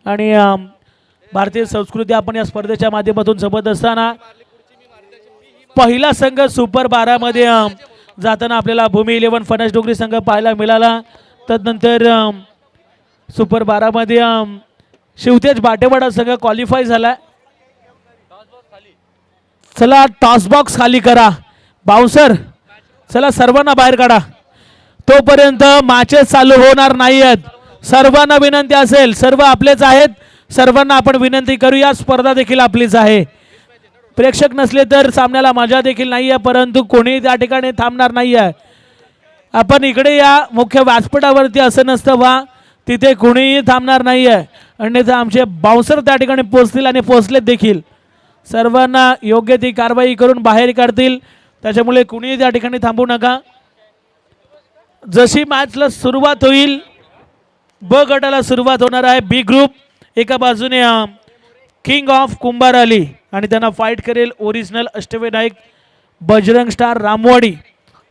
आणि भारतीय संस्कृती आपण या स्पर्धेच्या माध्यमातून जपत असताना पहिला संघ सुपर 12 मध्ये जाताना आपल्याला भूमी 11 फणस डोंगरी संघ पाहायला मिळाला. तदनंतर सुपर 12 मध्ये शिवतेज बाटेवाडा संघ क्वालिफाय झाला. चला टॉस बॉक्स खाली करा बाउन्सर, चला सर्वांना बाहेर काढा. तोपर्यंत मॅचेस चालू होणार नाहीयेत. सर्वांना विनंती असेल, सर्व आपलेच आहेत, सर्वांना आपण विनंती करूया. स्पर्धा देखील आपलीच आहे. प्रेक्षक नसले तर सामन्याला मजा देखील नाहीये, परंतु कोणी त्या ठिकाणी थांबणार नाहीये. आपण इकडे या मुख्य व्यासपीठावरती असं नसतं वा तिथे कोणीही थांबणार नाहीये. अन्यथा आमचे बाउन्सर त्या ठिकाणी पोहोचतील आणि पोहोचलेत देखील. सर्वांना योग्य ती कारवाई करून बाहेर काढतील. त्याच्यामुळे कुणीही त्या ठिकाणी थांबू नका. जशी मॅचला सुरुवात होईल, ब गटाला सुरुवात होणार आहे. बी ग्रुप, एका बाजूने किंग ऑफ कुंभार अली आणि त्यांना फाईट करेल ओरिजिनल अष्टविनायक बजरंग स्टार रामवाडी.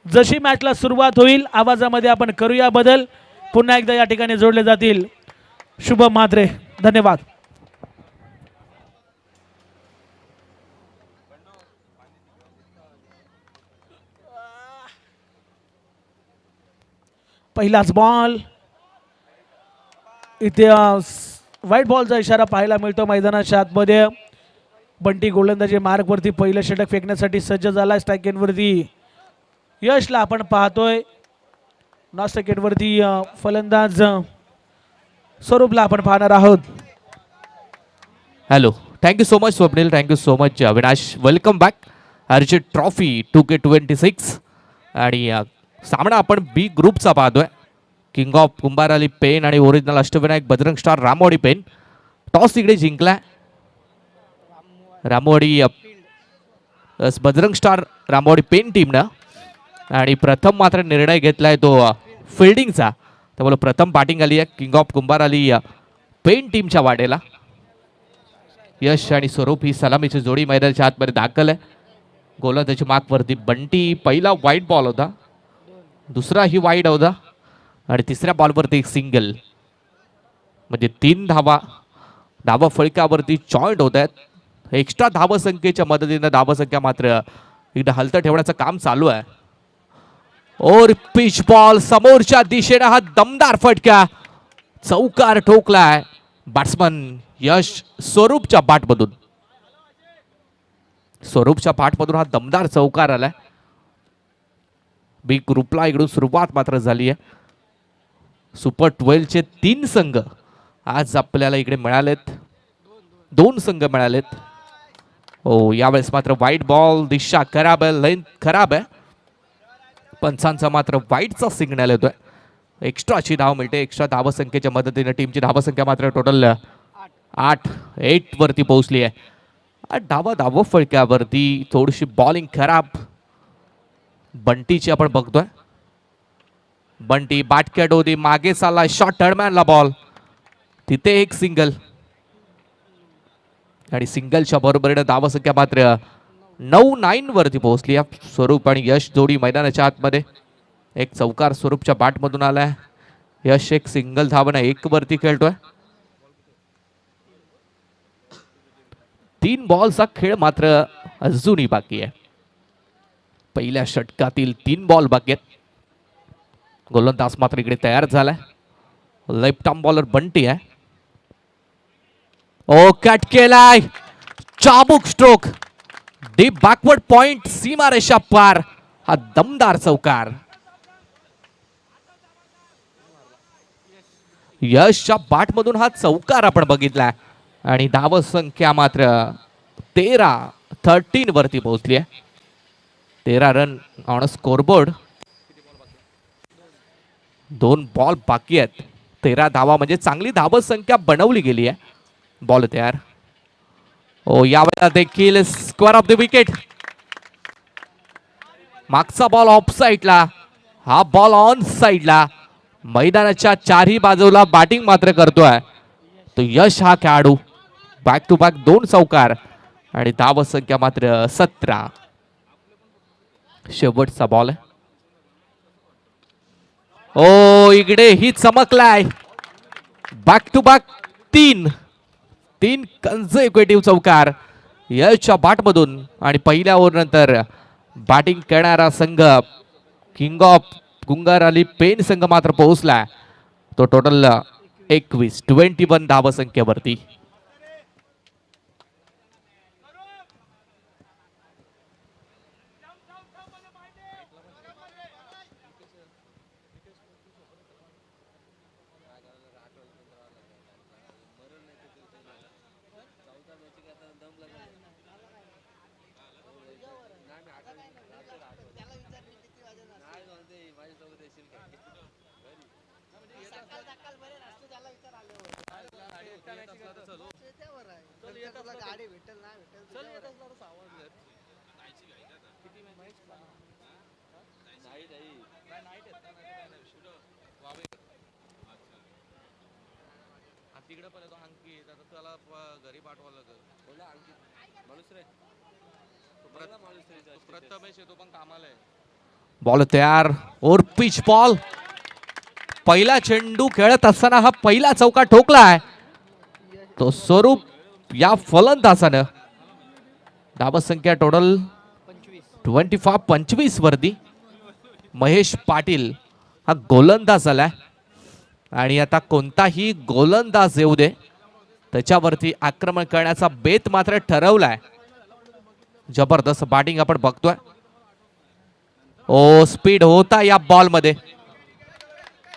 जशी मॅचला सुरुवात होईल आवाजामध्ये आपण करूया बदल. पुन्हा एकदा या ठिकाणी जोडले जातील शुभम म्हात्रे. धन्यवाद. पहिलाच बॉल इथे व्हाईट बॉलचा इशारा पाहायला मिळतो मैदानाच्या आतमध्ये. बंटी गोलंदाजी मार्कवरती पहिलं षटक फेकण्यासाठी सज्ज झाला. स्ट्राईक एंडवरती यशला आपण पाहतोय. नॉन स्ट्राईक एंडवरती फलंदाज स्वरूपला आपण पाहणार आहोत. Hello, thank you so much Swapnil, thank you so much Avinash. Welcome back Arjit trophy 2K26. आणि सामना आपण बी ग्रुपचा पाहतोय. किंग ऑफ कुंभार अली पेन आणि original Ashtavinayak Bajrang star Ramwadi Pen. Toss इकडे जिंकलाय रामवाडी बजरंग स्टार रामवाडी पेन टीमनं. आणि प्रथम मात्र निर्णय घेतलाय तो फिल्डिंगचा. त्यामुळे प्रथम बॅटिंग आली आहे किंग ऑफ कुंभार अली पेन टीमच्या वाटेला. यश आणि स्वरूप ही सलामीची जोडी मैदानाच्या आतमध्ये दाखल आहे. गोलंदाजी मार्कवरती बंटी. पहिला वाईट बॉल होता, दुसरा ही वाईट होता आणि तिसऱ्या बॉलवरती एक सिंगल. म्हणजे 3 धावा फळक्यावरती जॉईंट होत आहेत. एक्स्ट्रा धावसंख्येच्या मदतीनं धावसंख्या मात्र एकदा हलतं ठेवण्याचं काम चालू आहे. और पिच बॉल समोरच्या दिशेने हा दमदार फटका चौकार ठोकलाय बॅट्समन यश स्वरूपच्या पाठमधून. स्वरूपच्या पाठमधून हा दमदार चौकार आलाय. बी ग्रुपला इकडून सुरुवात मात्र झाली आहे. सुपर 12चे 3 संघ आज आपल्याला इकडे मिळालेत. 2 संघ मिळालेत. हो, यावेळेस मात्र वाईट बॉल. दिशा खराब आहे, लेंथ खराब आहे. पंचांचा मात्र वाईटचा सिग्नल येतोय. एक्स्ट्राची धाव मिळते. एक्स्ट्रा धावसंख्येच्या मदतीने टीमची धावसंख्या मात्र टोटल 8 वरती पोहोचली आहे. 8 धावा फळक्यावरती. थोडीशी बॉलिंग खराब बंटीची आपण बघतोय. बंटी बाटक्या डोदी मागे चालला. शॉर्ट टर्मॅनला बॉल. तिथे एक सिंगल आणि सिंगलच्या बरोबरीने धावसंख्या मात्र 9 वरती पोहोचली. स्वरूप आणि यश जोडी मैदानाच्या आतमध्ये. एक चौकार स्वरूपच्या बॅटमधून आलाय. यश एक सिंगल धावना 1 वरती खेळतोय. 3 बॉलचा खेळ मात्र अजूनही बाकी आहे. पहिल्या षटकातील 3 बॉल बाकी आहेत. गोलंदाज मात्र इकडे तयार झालाय. लेफ्ट आर्म बॉलर बंटी आहे. ओ कट केलाय. चाबूक स्ट्रोक. Deep backward point. सीमारेषा पार. हा दमदार चौकार. यशच्या बॅटमधून हा चौकार आपण बघितलाय. आणि धावसंख्या मात्र 13 वरती पोहोचली आहे. 13 रन ऑन स्कोरबोर्ड. 2 बॉल बाकी आहेत. 13 धावा म्हणजे चांगली धावसंख्या बनवली गेली आहे. बॉल तयार. ओ यावेळेला देखील स्क्वेअर ऑफ द विकेट. मागचा बॉल ऑफ साईडला, हा बॉल ऑन साईडला. मैदानाच्या 4ही बाजूला बॅटिंग मात्र करतोय तो यश हा खेळाडू. बॅक टू बॅक 2 चौकार आणि धावसंख्या मात्र 17. शेवटचा बॉल आहे. ओ इकडे ही चमकलाय. बॅक टू बॅक 3 3 कन्झर्वेटिव्ह चौकार यशच्या बॅटमधून आणि पहिल्या ओव्हरनंतर बॅटिंग करणारा संघ किंग ऑफ गुंगाराली पेन संघ मात्र पोहोचला. तो टोटल 21 धाव संख्येवरती. बॉल तयार और पिच बॉल. पहिला चेंडू खेळत असताना हा पहिला चौका ठोकलाय तो स्वरूप या फलंदाजानं. धावसंख्या टोटल 25 वरती. महेश पाटील हा गोलंदाज आलाय आणि आता कोणताही गोलंदाज येऊ दे त्याच्यावरती आक्रमण करण्याचा बेत मात्र ठरवलाय. जबरदस्त बॅटिंग आपण बघतोय. ओ स्पीड होता या बॉल मध्ये.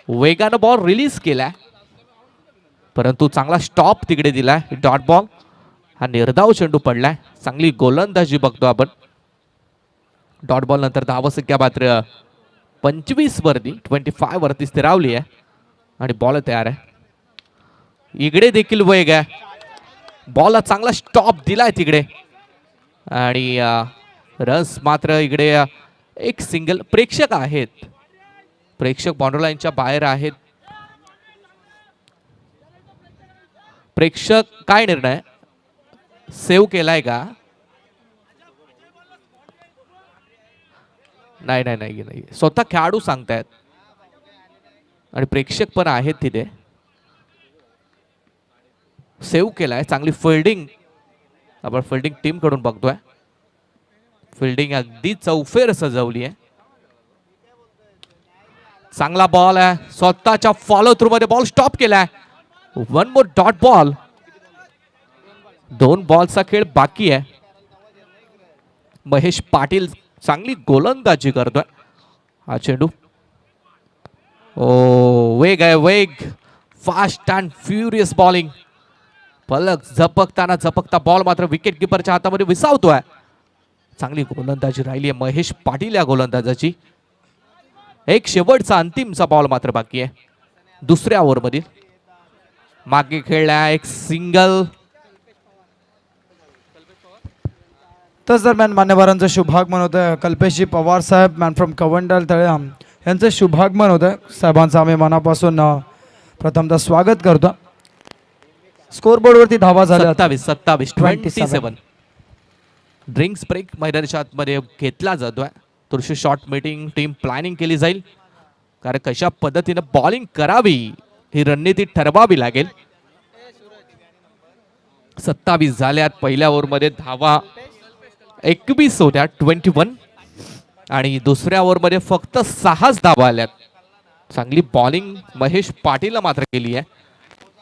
वेगानं बॉल रिलीज केलाय परंतु चांगला स्टॉप तिकडे दिलाय. डॉट बॉल हा निर्धाव चेंडू पडलाय. चांगली गोलंदाजी बघतो आपण. डॉट बॉल नंतर धावसंख्या मात्र 25 वरती स्थिरावली आहे आणि बॉल तयार आहे. इकडे देखील वेग आहे. बॉलला चांगला स्टॉप दिलाय तिकडे आणि रन्स मात्र इकडे एक सिंगल. प्रेक्षक आहेत. प्रेक्षक बाउंड्री लाईनच्या बाहेर आहेत. प्रेक्षक काय निर्णय सेव्ह केलाय का? नाही स्वतः खेळाडू सांगतायत आणि प्रेक्षक पण आहेत तिथे. सेव्ह केलाय. चांगली फिल्डिंग आपण फिल्डिंग टीम कडून बघतोय. फिल्डिंग अगदी चौफेर सजवली आहे. चांगला बॉल आहे. स्वतःच्या फॉलो थ्रू मध्ये बॉल स्टॉप केलाय. One more dot ball. 2 बॉलचा खेळ बाकी आहे. महेश पाटील चांगली गोलंदाजी करतोय. हा चेंडू वेग आहे. वेग फास्ट अँड फ्युरियस बॉलिंग. पलक झपकता बॉल मात्र विकेट किपरच्या हातामध्ये विसावतोय. चांगली गोलंदाजी राहिली आहे महेश पाटील या गोलंदाजाची. एक शेवटचा अंतिमचा बॉल मात्र बाकी आहे. दुसऱ्या ओव्हर मधील मागे खेळला एक सिंगल. तच दरम्यान मान्यवरांचं शुभागमन होतं. कल्पेशजी पवार साहेब मॅन फ्रॉम कवंडल तळेआम यांचं शुभागमन होतं. साहेबांचं आम्ही मनापासून प्रथमतः स्वागत करतो. स्कोरबोर्डवरती धावा झाल्या 27. ड्रिंक्स ब्रेक मैदानाच्या आतमध्ये घेतला जातोय. थोडीशी शॉर्ट मीटिंग टीम प्लॅनिंग केली जाईल कारण कशा पद्धतीने बॉलिंग करावी ही रणनीती ठरवावी लागेल. 27 झाल्यात. पहिल्या ओव्हरमध्ये धावा 21 होत्या 21 आणि दुसऱ्या ओव्हरमध्ये फक्त 6 धावा आल्यात. चांगली बॉलिंग महेश पाटीलला मात्र केली आहे.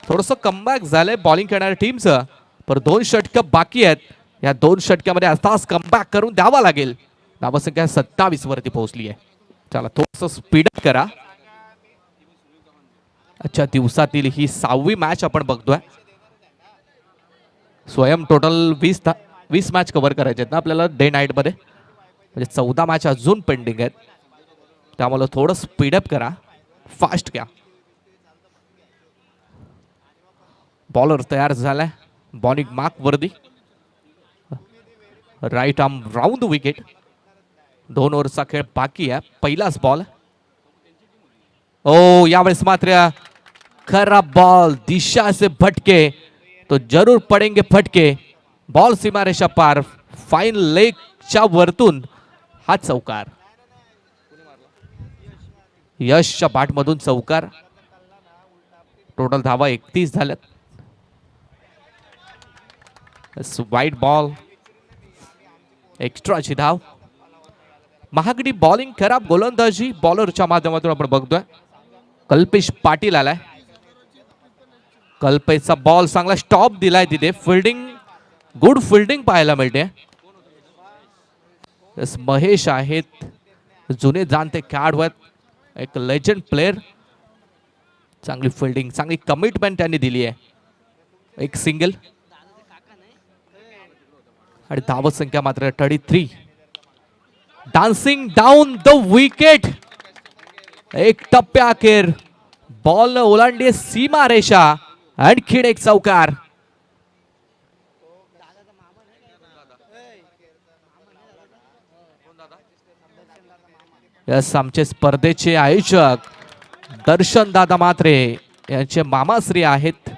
थोडंसं कमबॅक झालंय बॉलिंग करणाऱ्या टीमचं पण 2 षटकं बाकी आहेत. या 2 षटक्यामध्ये आताच कमबॅक करून द्यावा लागेल. धावसंख्या 27 वरती पोहोचली आहे. चला थोडस स्पीडअप करा. आजच्या दिवसातील ही 6वी मॅच आपण बघतोय. स्वयं टोटल 20 मॅच कव्हर करायचे आहेत ना आपल्याला डे नाईट मध्ये. म्हणजे 14 मॅच अजून पेंडिंग आहेत. त्यामुळे थोडं स्पीडअप करा. फास्ट घ्या. बॉलर तयार झालाय. बॉलिंग मार्क वरती. Right arm round wicket. 2 ओव्हरचा खेळ बाकी आहे. पहिलाच बॉल. यावेळेस मात्र खराब बॉल. दिशा से भटके तो जरूर पडेंगे फटके. बॉल सीमारेषा पार. फाईन लेगच्या वरतून हा चौकार. यशच्या बॅटमधून चौकार. टोटल धावा 31 झाल्यात. वाईट बॉल, एक्स्ट्राची धाव. महागडी बॉलिंग, खराब गोलंदाजी बॉलरच्या माध्यमातून आपण बघतोय. कल्पेश पाटील आलाय. कल्पेशचा बॉल चांगला स्टॉप दिलाय तिथे. फिल्डिंग, गुड फिल्डिंग पाहायला मिळते. महेश आहेत, जुने जाणते खेळाडू आहेत, एक लेजंड प्लेयर. चांगली फिल्डिंग, चांगली कमिटमेंट त्यांनी दिली आहे. एक सिंगल आणि धावत संख्या मात्र 33. Dancing down the wicket. एक टप्प्या अखेर बॉल ओलांडली सीमा रेषा. आणखीन एक चौकार. यस, आमचे स्पर्धेचे आयोजक दर्शन दादा मात्रे यांचे मामाश्री आहेत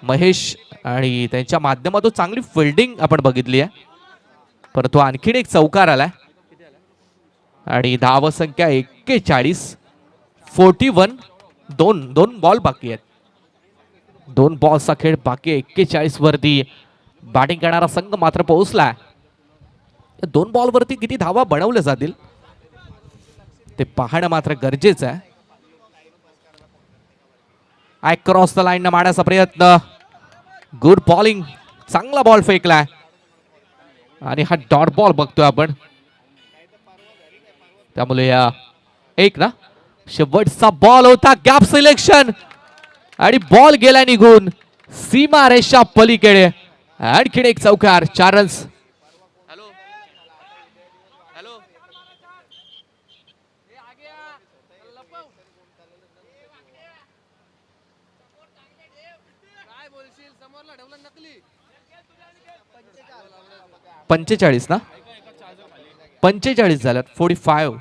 महेश, आणि त्यांच्या माध्यमातून चांगली फिल्डिंग आपण बघितली आहे. परंतु आणखीन एक चौकार आलाय आणि धाव संख्या 41. 41. दोन बॉल बाकी आहेत. 2 बॉल्सचा खेळ बाकी. 41 वरती बॅटिंग करणारा संघ मात्र पोहोचला. 2 बॉल वरती किती धावा बनवल्या जातील ते पाहणं मात्र गरजेचं आहे. आय क्रॉस द लाईन मारण्याचा प्रयत्न. गुड बॉलिंग, चांगला बॉल फेकलाय आणि हा डॉट बॉल बघतोय आपण. त्यामुळे एक ना शेवटचा बॉल होता. गॅप सिलेक्शन आणि बॉल गेला निघून सीमा रेषा पलीकडे. आणखीन एक चौकार. 4 रन्स. पंचेचाळीस ना, 45 झाल्यात. 45.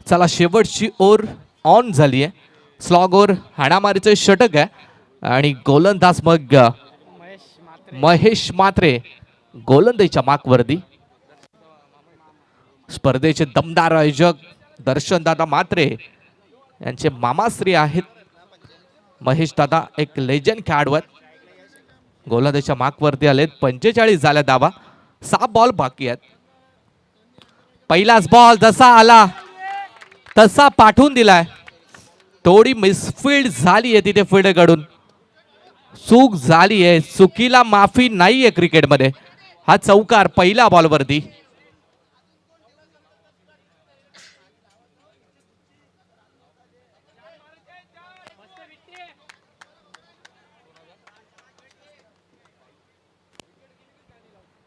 चला, शेवटची ओव्हर ऑन झाली आहे. स्लॉग ओव्हर, हाणामारीचं षटक आहे आणि गोलंदाज मग महेश मात्रे गोलंदाजीच्या मार्कवरती. स्पर्धेचे दमदार आयोजक दर्शनदादा मात्रे यांचे मामाश्री आहेत महेश दादा. एक लेजंड खेळाडू आहेत. गोलंदाजीच्या मार्कवरती आलेत. 45 झाल्या धावा. 6 बॉल बाकी आहेत. पहिलाच बॉल जसा आला तसा पाठवून दिलाय. थोडी मिसफील्ड झाली आहे तिथे फील्डकडून. चूक झाली आहे, चुकीला माफी नाहीये क्रिकेटमध्ये. हा चौकार पहिल्या बॉलवरती.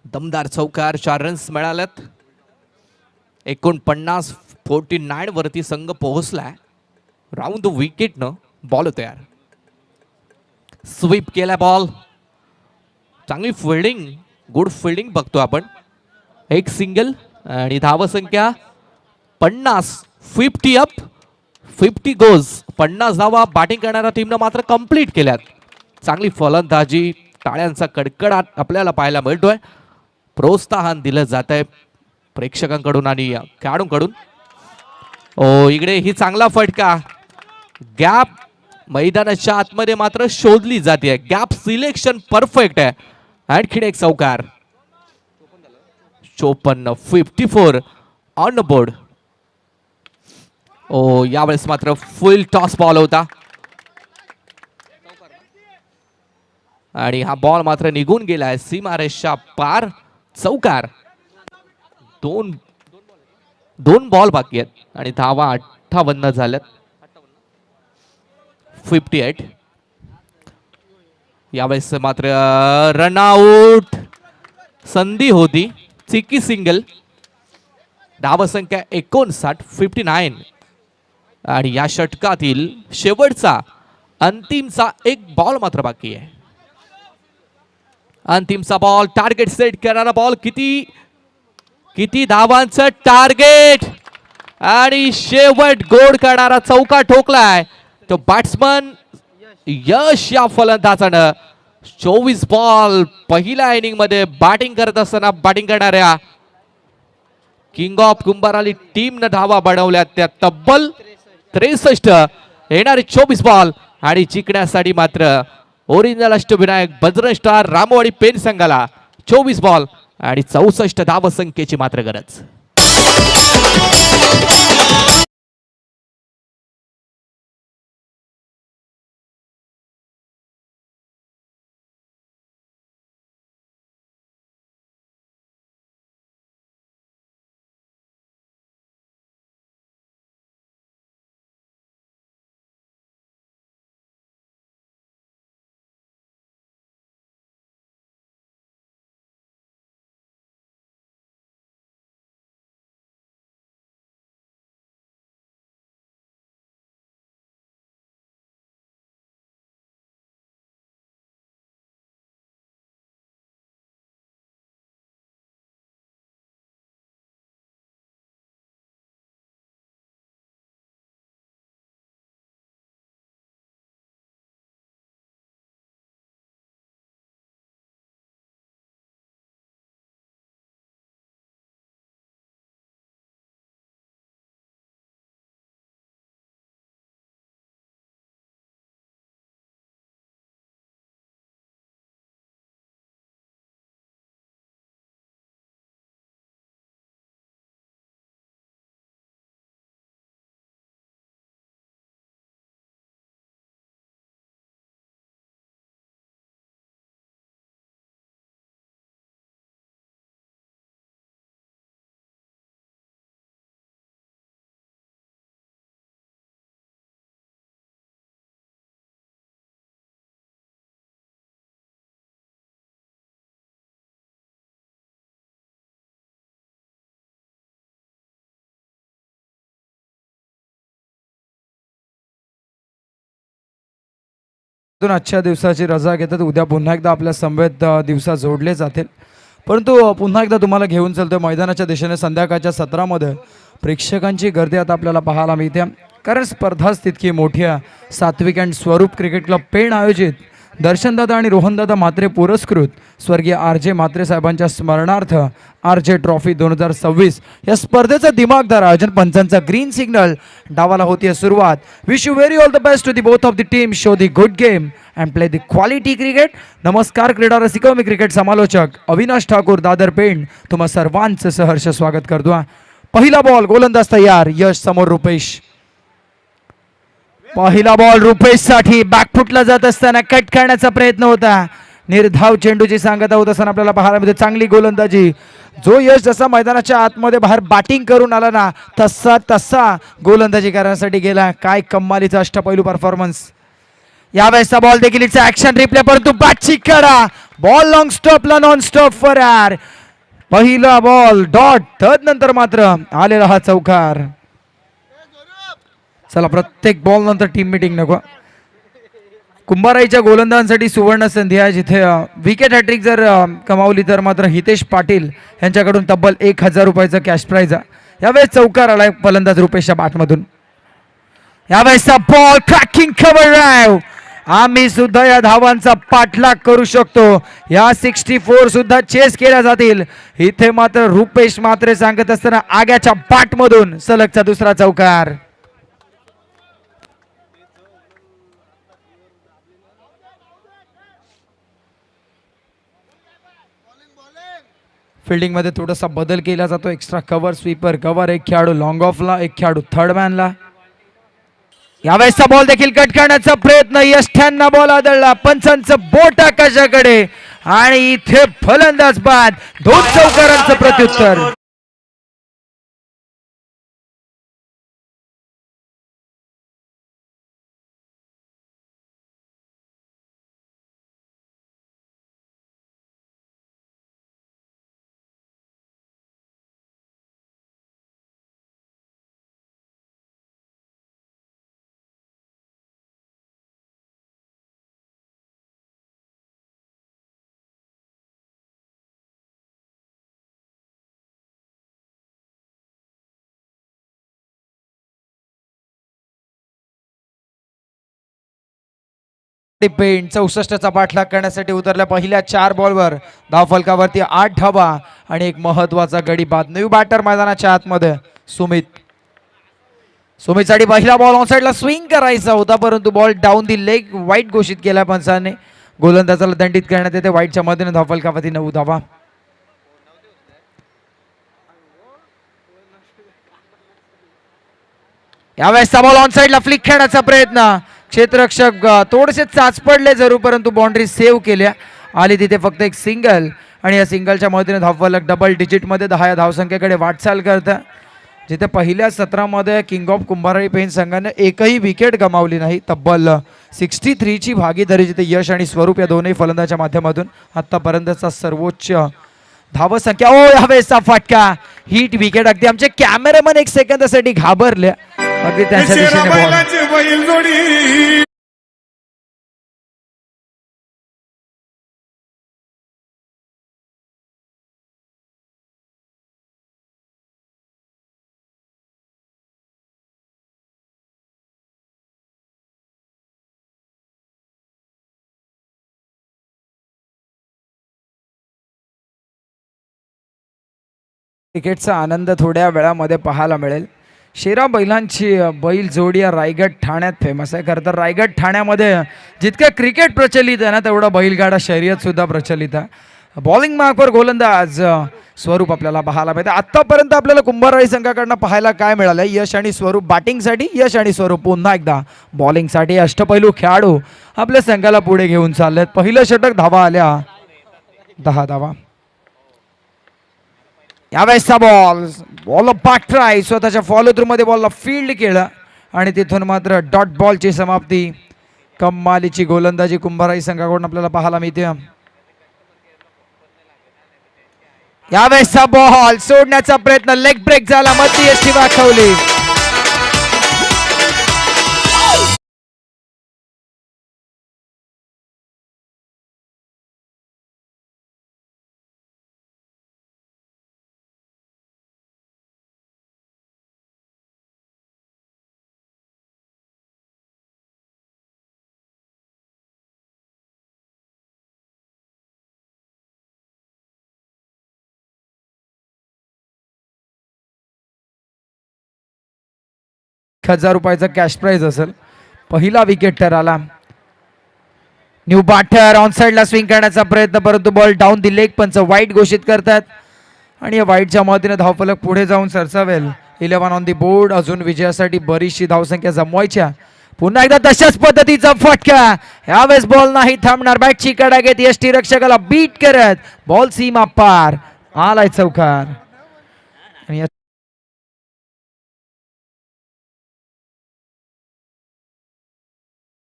दमदार चौकार. 4 रन्स मिळालेत. 49 वरती संघ पोहोचलाय. राऊंड द विकेट न बॉल तयार. स्वीप केला बॉल. चांगली फिल्डिंग, गुड फिल्डिंग बघतो आपण. एक सिंगल आणि धाव संख्या 50. 50 अप, 50 गोज. 50 धावा बॅटिंग करणाऱ्या टीमनं मात्र कंप्लीट केल्यात. चांगली फलंदाजी, टाळ्यांचा कडकडाट आपल्याला पाहायला मिळतोय. प्रोत्साहन दिलं जात आहे प्रेक्षकांकडून आणि खेळाडूंकडून. ओ, इकडे ही चांगला फटका. गॅप मैदानाच्या आतमध्ये मात्र शोधली जाते. गॅप सिलेक्शन परफेक्ट आहे. आणखीन एक चौकार. 54. 54 ऑन बोर्ड. ओ, यावेळेस मात्र फुल टॉस बॉल होता आणि हा बॉल मात्र निघून गेलाय सीमारेषा पार. चौकार. दोन बॉल बाकी आहेत आणि धावा 58 झाल्यात. 58. यावेळेस मात्र रनआउट. संधी होती. चिकी सिंगल. धावसंख्या 59. आणि या षटकातील शेवटचा अंतिमचा एक बॉल मात्र बाकी आहे. अंतिमचा बॉल, टार्गेट सेट करणारा बॉल. किती धावांचं टार्गेट आणि शेवट गोड करणारा चौका ठोकलाय तो बॅट्समन यश या फलंदाजानं. 24 बॉल पहिल्या इनिंग मध्ये बॅटिंग करत असताना बॅटिंग करणाऱ्या किंग ऑफ कुंभाराली टीमनं धावा बनवल्या त्या तब्बल 63. येणारे 24 बॉल आणि जिंकण्यासाठी मात्र ओरिजिनल अष्टविनायक बजरंग स्टार रामवाडी पेन संघाला 24 बॉल आणि 64 धावसंख्येची मात्र गरज. आजच्या दिवसाची रजा घेतात. उद्या पुन्हा एकदा आपल्या समवेत दिवसा जोडले जातील. परंतु पुन्हा एकदा तुम्हाला घेऊन चालतोय मैदानाच्या दिशेने. संध्याकाळच्या सत्रामध्ये प्रेक्षकांची गर्दी आता आपल्याला पाहायला मिळते, कारण स्पर्धाच तितकी मोठी आहे. सात्विक अँड स्वरूप क्रिकेट क्लब पेण आयोजित दर्शनदादा आणि रोहनदादा म्हात्रे पुरस्कृत स्वर्गीय RJ म्हात्रे साहेबांच्या स्मरणार्थ RJ ट्रॉफी 2026 या स्पर्धेचं दिमागदार आयोजन. पंचांचा ग्रीन सिग्नल. डावाला होतीये सुरुवात. Wish you very all the best to the both of the team. Show the good game and play the quality cricket. नमस्कार क्रीडा रसिक, मी क्रिकेट समालोचक अविनाश ठाकूर दादर पेण तुम्हा सर्वांचं सहर्ष स्वागत करतो. पहिला बॉल, गोलंदाज तयार. यश समोर रुपेश. पहिला बॉल रुपेश साठी. बॅकफुटला जात असताना कट करण्याचा प्रयत्न होता. निर्धाव चेंडूची सांगता होत असताना आपल्याला पाहायला मिळते चांगली गोलंदाजी. जो यश जसा मैदानाच्या आतमध्ये बाहेर बॅटिंग करून आला ना, तसा गोलंदाजी करण्यासाठी गेला. काय कमालीचा अष्टपैलू परफॉर्मन्स. यावेळेसचा बॉल देखील इट्स ऍक्शन रिप्ले, परंतु बॅटची कडा. बॉल लॉंग स्टॉपला नॉन स्टॉप फॉर यार. पहिला बॉल डॉट. तदनंतर मात्र आलेला हा चौकार. चला, प्रत्येक बॉल नंतर टीम मीटिंग नको. कुंभाराईच्या गोलंदाजांसाठी सुवर्ण संधी आहे, जिथे विकेट हॅट्रिक जर कमावली तर मात्र हितेश पाटील यांच्याकडून तब्बल 1000 रुपयाचं कॅश प्राइज आहे. यावेळेस चौकार आलाय फलंदाज रुपेशच्या बॅटमधून. यावेळेसचा बॉल क्रॅकिंग कव्हर ड्राइव्ह. आम्ही सुद्धा या धावांचा पाठलाग करू शकतो. या 64 सुद्धा चेस केल्या जातील. इथे मात्र रुपेश म्हात्रे सांगत असताना आग्याच्या बॅटमधून सलगचा दुसरा चौकार. फिल्डिंग मध्ये थोडासा बदल केला जातो. Extra cover, sweeper cover. एक खेळाडू लॉंग ऑफला, एक खेळाडू थर्ड मॅनला. यावेळेसचा बॉल देखील कट करण्याचा प्रयत्न. यष्ठ्यांना बॉल आदळला. पंचांचं बोट आकाशाकडे आणि इथे फलंदाज बाद. 2 चौकारांचं प्रत्युत्तर. पेंट 64चा पाठलाग करण्यासाठी उतरल्या पहिल्या 4 बॉलवर धावफलकावरती 8 धावा आणि एक महत्वाचा गडी बाद. न्यू बॅटर मैदानाच्या आतमध्ये सुमितसाठी पहिला बॉल ऑन साइडला स्विंग करायचा होता, परंतु बॉल डाऊन दी लेग वाईट घोषित केला पंचाने. गोलंदाजाला दंडित करण्यात येते. वाईटच्या मधून धावफलकावरती 9 धावा. यावेळेसचा बॉल ऑन साइडला फ्लिक खेळण्याचा प्रयत्न. क्षेत्ररक्षक थोडेसे चाच पडले जरूर, परंतु बाउंड्री सेव्ह केल्या. आली तिथे फक्त एक सिंगल आणि या सिंगलच्या मदतीने धावफलक डबल डिजिटमध्ये 10 या धावसंख्येकडे वाटचाल करतं. जिथे पहिल्या सत्रामध्ये किंग ऑफ कुंभारळी पेन संघाने एकही विकेट गमावली नाही. तब्बल 63ची भागीदारी जिथे यश आणि स्वरूप या दोन्ही फलंदाच्या माध्यमातून आतापर्यंतचा सर्वोच्च धावसंख्या. ओ यावेळेसचा फटका हिट विकेट. अगदी आमचे कॅमेरामन एक सेकंदासाठी घाबरले. अगदी त्यांच्या दिशेने बॉल. क्रिकेटचा आनंद थोड्या वेळामध्ये पाहायला मिळेल. शेरा बैलांची बैल जोडी या रायगड ठाण्यात फेमस आहे. खरं तर रायगड ठाण्यामध्ये जितकं क्रिकेट प्रचलित आहे ना, तेवढं बैलगाडा शर्यत सुद्धा प्रचलित आहे. बॉलिंग मार्कवर गोलंदाज स्वरूप आपल्याला पाहायला मिळते. आतापर्यंत आपल्याला कुंभारळी संघाकडनं पाहायला काय मिळालं? यश आणि स्वरूप बॅटिंगसाठी, यश आणि स्वरूप पुन्हा एकदा बॉलिंगसाठी. अष्टपैलू खेळाडू आपल्या संघाला पुढे घेऊन चाललेत. पहिलं षटक, धावा आल्या 10 धावा. यावेळेसचा बॉल बॅक ट्राय. स्वतःच्या फॉलो थ्रू मध्ये बॉलला फील्ड केलं आणि तिथून मात्र डॉट बॉलची समाप्ती. कमालीची गोलंदाजी कुंभारळी संघाकडून आपल्याला पाहायला मिळते. यावेळेसचा बॉल सोडण्याचा प्रयत्न, लेग ब्रेक झाला, मध्ययष्टी दाखवली. ₹1,000 कॅश प्राइज असेल. पहिला विकेट ठरला. न्यू बॅटर ऑन साइडला स्विंग करण्याचा प्रयत्न, परंतु बॉल डाऊन दी लेग. पंच वाईट घोषित करतात आणि या वाईटच्या मदतीने धावफलक पुढे जाऊन सरसावेल. 11 ऑन दी बोर्ड. अजून विजयासाठी बरीचशी धावसंख्या जमवायच्या. पुन्हा एकदा तशाच पद्धतीचा फटका. यावेळेस बॉल नाही थांबणार. बॅटची कडा घेत यष्टी रक्षकाला बीट करत बॉल सीमा पार. आलाय चौकार. आणि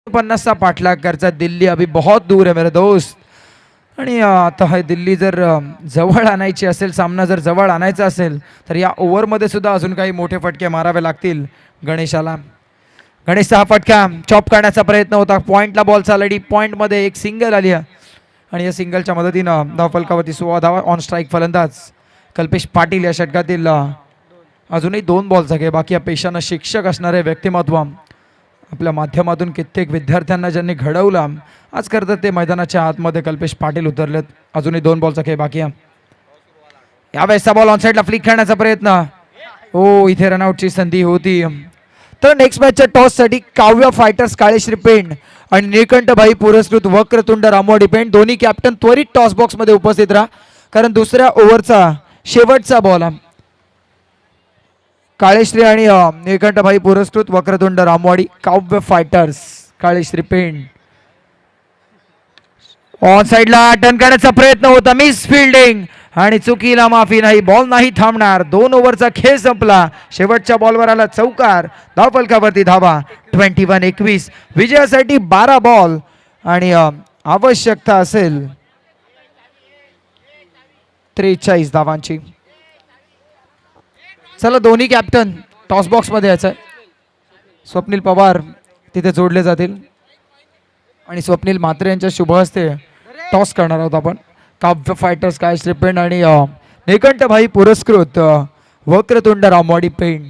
50चा पाठलाग करता. दिल्ली अभी बहुत दूर है मेरे दोस्त. आणि आता हे दिल्ली जर जवळ आणायची असेल, सामना जर जवळ आणायचा असेल, तर या ओव्हरमध्ये सुद्धा अजून काही मोठे फटके मारावे लागतील गणेशाला. गणेशचा हा फटका चॉप करण्याचा प्रयत्न होता. पॉईंटला बॉल चालली. पॉईंटमध्ये एक सिंगल आली आणि या सिंगलच्या मदतीनं धावफलकावरती 16 धावा. ऑन स्ट्राईक फलंदाज कल्पेश पाटील. या षटकातील अजूनही 2 बॉलचा खेळ बाकी. पेशानं शिक्षक असणारे व्यक्तिमत्व आपल्या माध्यमातून कित्येक विद्यार्थ्यांना ज्यांनी घडवलं, आज करतात ते मैदानाच्या आतमध्ये कल्पेश पाटील उतरलेत. अजूनही 2 बॉलचा खेळ बाकी आहे. यावेळेसचा बॉल ऑन साइडला फ्लिक खेळण्याचा प्रयत्न. ओ इथे रनआउटची संधी होती. तर नेक्स्ट मॅचच्या टॉससाठी काव्य फायटर्स काळेश्री पेंड आणि निळकंठभाई पुरस्कृत वक्रतुंड रामवाडी पेंड दोन्ही कॅप्टन त्वरित टॉस बॉक्समध्ये उपस्थित राहा, कारण दुसऱ्या ओव्हरचा शेवटचा बॉल काळेश्री आणि निळकंठभाई पुरस्कृत वक्रतुंड रामवाडी काव्य फायटर्स काळेश्री पेंड. ऑन साइडला टर्न करण्याचा प्रयत्न होता. मिस फिल्डिंग आणि चुकीला माफी नाही. बॉल नाही थांबणार. 2 ओव्हरचा खेळ संपला. शेवटच्या बॉलवर आला चौकार. धावफलकावरती धावा 21-21. विजयासाठी 12 बॉल आणि आवश्यकता असेल 43 धावांची. चला दोन्ही कॅप्टन टॉस बॉक्स मध्ये यायचं. स्वप्नील पवार तिथे जोडले जातील आणि स्वप्नील म्हात्रे यांच्या शुभ हस्ते टॉस करणार आहोत आपण. काव्य फायटर्स काळेश्री पेंड आणि निळकंठभाई पुरस्कृत वक्रतुंड रामवाडी पेंड.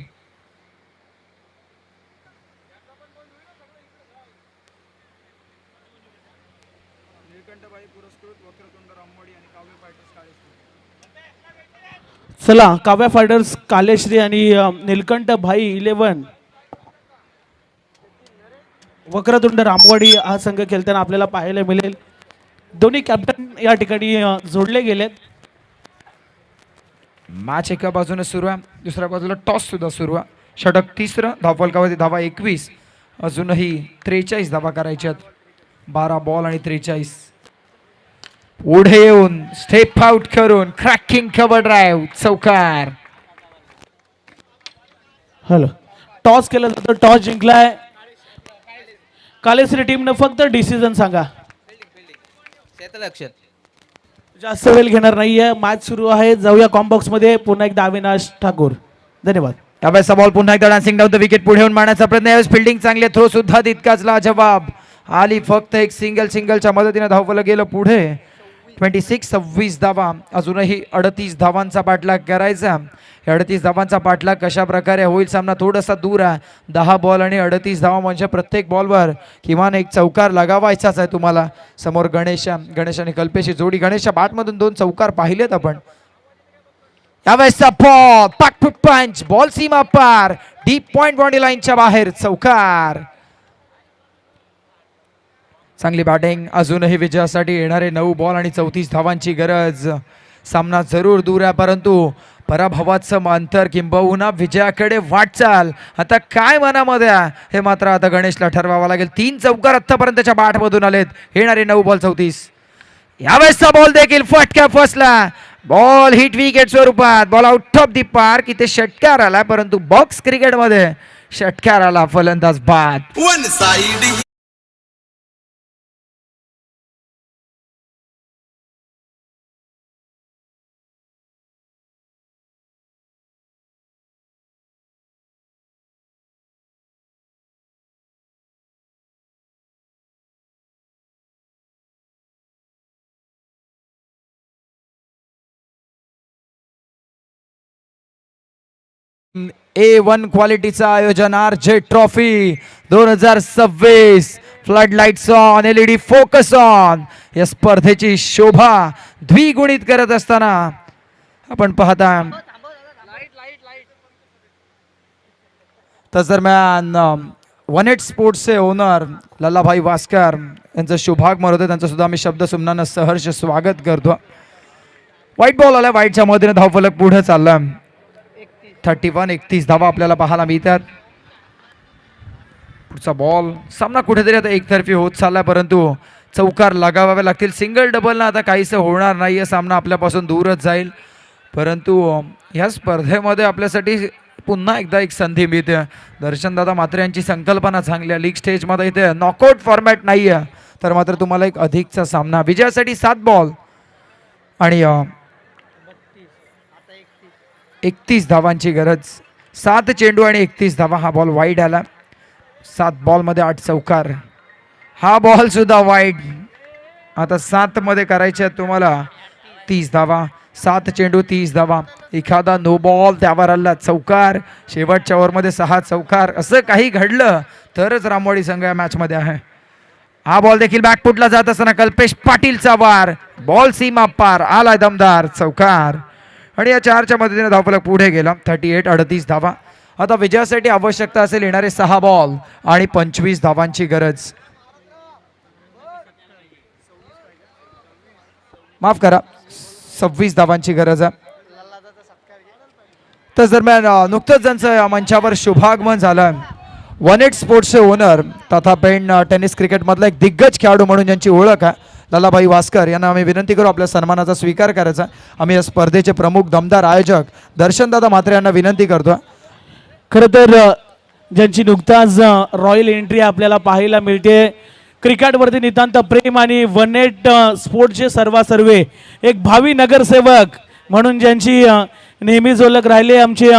चला काव्या फायटर्स कालेश्री आणि निलकंठ भाई 11 वक्रतुंड रामवाडी हा संघ खेळताना आपल्याला पाहायला मिळेल. दोन्ही कॅप्टन या ठिकाणी जोडले गेलेत. मॅच एका बाजूने सुरू आहे, दुसऱ्या बाजूला टॉस सुद्धा सुरू आहे. षटक तिसरं, धावफलकावरती धावा 21, अजूनही 43 धावा करायच्यात. 12 बॉल आणि 43. पुढे येऊन स्टेप आउट करून क्रॅकिंग कव्हर ड्राईव्ह, चौकार. हॅलो टॉस केलं जातं, टॉस जिंकलाय कालेश्री टीमनं. फक्त डिसिजन सांगा. जास्त वेळ घेणार नाहीये, मॅच सुरू आहे. जाऊया कॉम्बॉक्स मध्ये. पुन्हा एकदा अविनाश ठाकूर, धन्यवाद. यावेळेस बॉल पुन्हा एकदा डान्सिंग डाऊन द विकेट पुढे येऊन मारण्याचा प्रयत्न. यावेळेस फिल्डिंग चांगली, थ्रो सुद्धा तितकाच लाजवाब. आली फक्त एक सिंगलच्या मदतीने धावफलक गेलं पुढे. 26 धावा, अजूनही 38 धावांचा पाठलाग करायचा. 38 धावांचा पाठलाग कशा प्रकारे होईल सामना थोडासा दूर आहे. 10 बॉल आणि 38 धावा म्हणजे प्रत्येक बॉलवर किमान एक चौकार लगावायचाच आहे तुम्हाला. समोर गणेश आणि कल्पेशची जोडी. गणेशच्या बॅटमधून 2 चौकार पाहिलेत आपण. यावेळेसचा बॉल पाक पंच, बॉल सीमा पार, डीप पॉइंट बाउंड्री लाईनच्या बाहेर, चौकार. चांगली बॅटिंग. अजूनही विजयासाठी येणारे 9 बॉल आणि 34 धावांची गरज. सामना जरूर दूर आहे, परंतु पराभवाचं अंतर किंबहुना विजयाकडे वाटचाल आता काय मनामध्ये आहे हे मात्र आता गणेशला ठरवावं लागेल. 3 चौकार आत्तापर्यंतच्या बॅटमधून आलेत. येणारे 9 बॉल 34. यावेळेसचा बॉल देखील फटका फसला. बॉल हिट विकेट स्वरूपात. Ball out of the park. इथे षटकार आला, परंतु बॉक्स क्रिकेटमध्ये षटकार आला. फलंदाज बाद. A1 क्वालिटीचं आयोजन RJ trophy 2026. Flood lights on, LED focus on. या स्पर्धेची शोभा द्विगुणित करत असताना आपण पाहता. तस दरम्यान 18 स्पोर्ट्सचे ओनर लल्लाभाई वास्कर यांचं शुभागमन होतं, त्यांचं सुद्धा आम्ही शब्द सुमनानं सहर्ष स्वागत करतो. व्हाईट बॉल आला, व्हाईटच्या मदतीने धावफलक पुढे चालला. 31 धावा आपल्याला पाहायला मिळतात. पुढचा बॉल. सामना कुठेतरी आता एकतर्फी होत चालला, परंतु चौकार लगावावे लागतील. सिंगल डबलना आता काहीसं होणार नाहीये. सामना आपल्यापासून दूरच जाईल, परंतु ह्या स्पर्धेमध्ये आपल्यासाठी पुन्हा एकदा एक संधी मिळते. दर्शनदादा मात्र यांची संकल्पना चांगली आहे. लीग स्टेजमध्ये इथे नॉकआउट फॉर्मॅट नाही आहे, तर मात्र तुम्हाला एक अधिकचा सामना. विजयासाठी 7 बॉल आणि 31 धावांची गरज. 7 चेंडू आणि 31 धावा. हा बॉल वाईड आला. 7 बॉलमध्ये 8 चौकार. हा बॉल सुद्धा वाईड. आता 7 मध्ये करायचे तुम्हाला 30 धावा. 7 चेंडू 30 धावा. एखादा नो बॉल त्यावर आला, चौकार. शेवटच्या ओव्हरमध्ये 6 चौकार. असं काही घडलं तरच रामवाडी संघ या मॅचमध्ये आहे. हा बॉल देखील बॅकफुटला जात असताना कल्पेश पाटीलचा वार. बॉल सीमा पार, आला दमदार, चौकार. आणि या 4च्या मदतीने धावफलक पुढे गेला. 38 धावा. आता विजयासाठी आवश्यकता असेल येणारे 6 बॉल आणि 25 धावांची गरज. माफ करा, 26 धावांची गरज आहे. तस दरम्यान नुकतंच ज्यांचं मंचावर शुभागमन झालं, 18 स्पोर्ट्सचे ओनर तथा पेन टेनिस क्रिकेटमधला एक दिग्गज खेळाडू म्हणून ज्यांची ओळख आहे, लल्लाभाई वास्कर यांना आम्ही विनंती करू आपल्या सन्मानाचा स्वीकार करायचा. आम्ही या स्पर्धेचे प्रमुख दमदार आयोजक दर्शनदादा म्हात्रे यांना विनंती करतो. खरं तर ज्यांची नुकताच रॉयल एंट्री आपल्याला पाहायला मिळते. क्रिकेटवरती नितांत प्रेम आणि 18 स्पोर्ट्सचे सर्वे एक भावी नगरसेवक म्हणून ज्यांची नेहमीच ओळख राहिले आमचे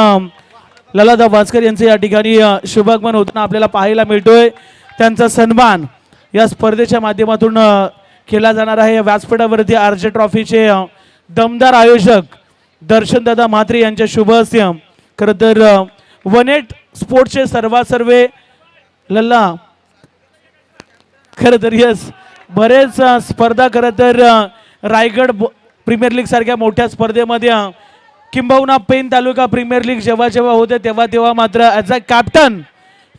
लल्लादा वास्कर यांचे या ठिकाणी शुभागमन होताना आपल्याला पाहायला मिळतोय. त्यांचा सन्मान या स्पर्धेच्या माध्यमातून केला जाणार आहे. व्यासपीठावरती RJ ट्रॉफीचे दमदार आयोजक दर्शनदादा म्हात्रे यांच्या शुभ हस्ते खरं तर 18 स्पोर्ट्सचे सर्वे लल्ला खरं तर यस बरेच स्पर्धा खरं तर रायगड प्रीमियर लीग सारख्या मोठ्या स्पर्धेमध्ये किंबहुना पेन तालुका प्रीमियर लीग जेव्हा जेव्हा होते तेव्हा मात्र ॲज अ कॅप्टन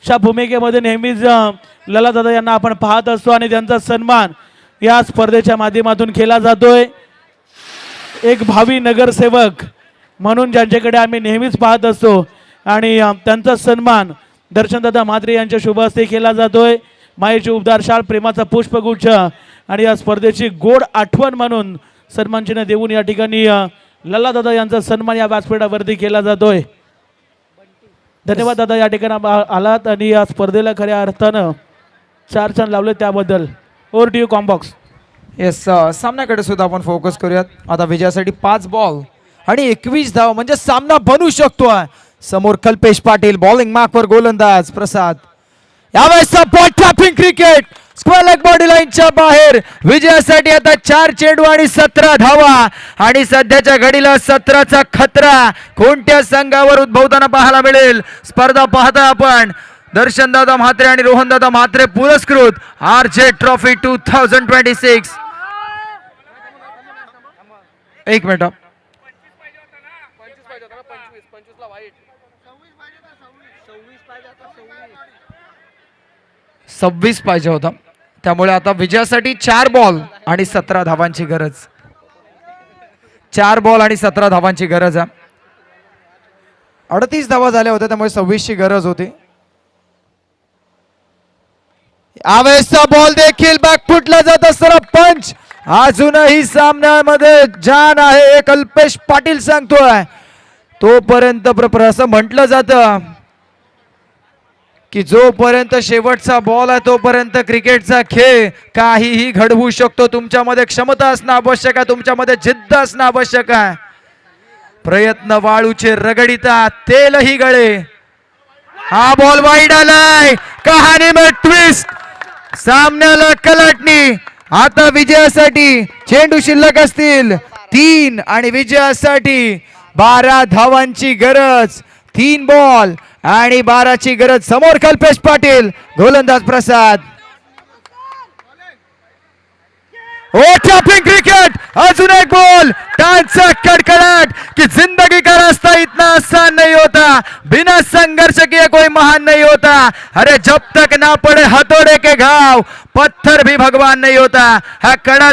च्या भूमिकेमध्ये नेहमीच ललादादा यांना आपण पाहत असतो आणि त्यांचा सन्मान या स्पर्धेच्या माध्यमातून केला जातोय. एक भावी नगरसेवक म्हणून ज्यांच्याकडे आम्ही नेहमीच पाहत असतो आणि त्यांचा सन्मान दर्शनदादा म्हात्रे यांच्या शुभ हस्ते केला जातोय. मायेची उबदार शाल, प्रेमाचा पुष्पगुच्छ आणि या स्पर्धेची गोड आठवण म्हणून सन्मानचिन्ह देऊन या ठिकाणी ललादादा यांचा सन्मान या व्यासपीठावरती केला जातोय. धन्यवाद दादा, या ठिकाणी आलात आणि या स्पर्धेला खऱ्या अर्थानं 4 छान लावले त्याबद्दल. Over to you combox. Yes, सामन्याकडे सुद्धा आपण फोकस करूयात. आता विजयासाठी 5 बॉल आणि 21 धाव म्हणजे सामना बनू शकतोय. समोर कल्पेश पाटील, बॉलिंग मार्कवर गोलंदाज प्रसाद. यावेळेसचा ball tapping cricket square leg body लाईनच्या बाहेर. विजयासाठी आता 4 चेंडू आणि 17 धावा आणि सध्याच्या घडीला 17चा खतरा कोणत्या संघावर उद्भवताना पाहायला मिळेल. स्पर्धा पाहता आपण दर्शनदादा म्हात्रे आणि रोहनदादा म्हात्रे पुरस्कृत RJ ट्रॉफी 2026. एक मिनिट, 26 पाहिजे होता. त्यामुळे आता विजयासाठी 4 बॉल आणि 17 धावांची गरज. 4 बॉल आणि 17 धावांची गरज आहे. 38 धावा झाल्या होत्या त्यामुळे 26ची गरज होती. यावेळेसचा बॉल देखील बॅकफुटला जात असताना पंच. अजूनही सामन्यामध्ये जान आहे हे कल्पेश पाटील सांगतोय. तोपर्यंत असं म्हटलं जातं की जोपर्यंत शेवटचा बॉल आहे तोपर्यंत क्रिकेटचा खेळ काहीही घडवू शकतो. तुमच्यामध्ये क्षमता असणं आवश्यक आहे, तुमच्यामध्ये जिद्द असणं आवश्यक आहे. प्रयत्न वाळूचे रगडिता तेलही गळे. हा बॉल वाईड आलाय. कहाणी में ट्विस्ट, सामन्याला कलाटणी. आता विजयासाठी चेंडू शिल्लक असतील 3 आणि विजयासाठी 12 धावांची गरज. 3 बॉल आणि 12ची गरज. समोर कल्पेश पाटील, गोलंदाज प्रसाद. ओ टॅपिंग क्रिकेट, अजून एक बॉल. टाचचा कडकडाट कि जिंदगी का रास्ता इतना आसान नहीं होता, बिना संघर्ष किए कोई महान नहीं होता. अरे जब तक ना पड़े हथौड़े के घाव पत्थर भी भगवान नहीं होता. हा कडा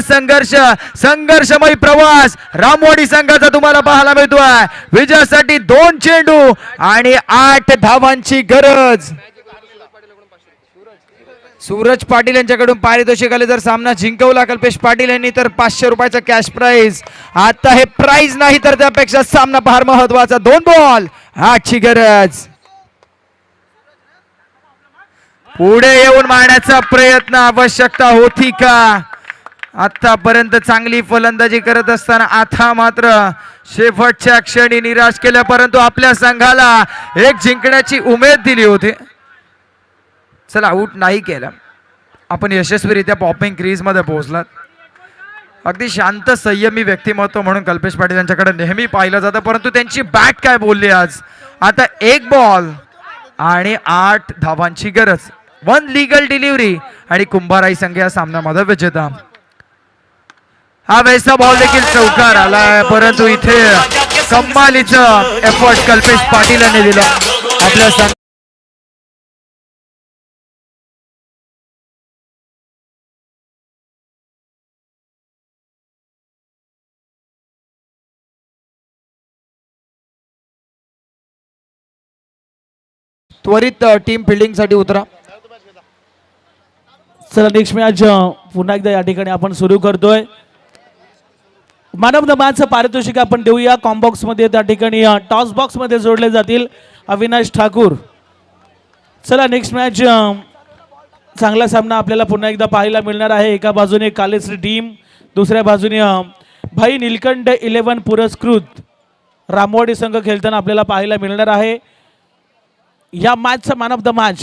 संघर्षमय प्रवास रामवाडी संघाचा तुम्हाला पाहायला मिळतोय. विजयासाठी 2 चेंडू आणि 8 धावांची गरज. सूरज पाटील यांच्याकडून पारितोषिक आले. जर सामना जिंकवला कल्पेश पाटील यांनी तर 500 रुपयाचा कॅश प्राइज. आता हे प्राइज नाही तर त्यापेक्षा सामना फार महत्वाचा. 2 बॉल 8ची गरज. पुढे येऊन मारण्याचा प्रयत्न, आवश्यकता होती का? आतापर्यंत चांगली फलंदाजी करत असताना आता मात्र शेवटच्या क्षणी निराश केल्या, परंतु आपल्या संघाला एक जिंकण्याची उमेद दिली होती. चला, आऊट नाही केला. आपण यशस्वीरित्या पॉपिंग क्रीज मध्ये पोहोचलात. अगदी शांत संयमी व्यक्तिमत्व म्हणून कल्पेश पाटील यांच्याकडे नेहमी पाहिलं जातं, परंतु त्यांची बॅट काय बोलली आज. आता 1 बॉल आणि 8 धावांची गरज. 1 लीगल डिलिव्हरी आणि कुंभाराई संघ या सामन्यामध्ये विजेता. हा वेळचा बॉल देखील चौकार आलाय, परंतु इथे कमालीचं एफर्ट कल्पेश पाटील यांनी दिलं आपल्या संघ. त्वरित टीम फिल्डिंग साठी उतरा. चला, नेक्स्ट मॅच पुन्हा एकदा या ठिकाणी आपण सुरू करतोय. मॅन ऑफ द मॅचचं पारितोषिक आपण देऊया. कॉम्बॉक्स मध्ये त्या ठिकाणी टॉस बॉक्स मध्ये जोडले जातील अविनाश ठाकूर. चला, नेक्स्ट मॅच चांगला सामना आपल्याला पुन्हा एकदा पाहायला मिळणार आहे. एका बाजूने कालेश्री टीम, दुसऱ्या बाजूने भाई नीलकंठ 11 पुरस्कृत रामवाडी संघ खेळताना आपल्याला पाहायला मिळणार आहे. या मॅचचा मॅन ऑफ द मॅच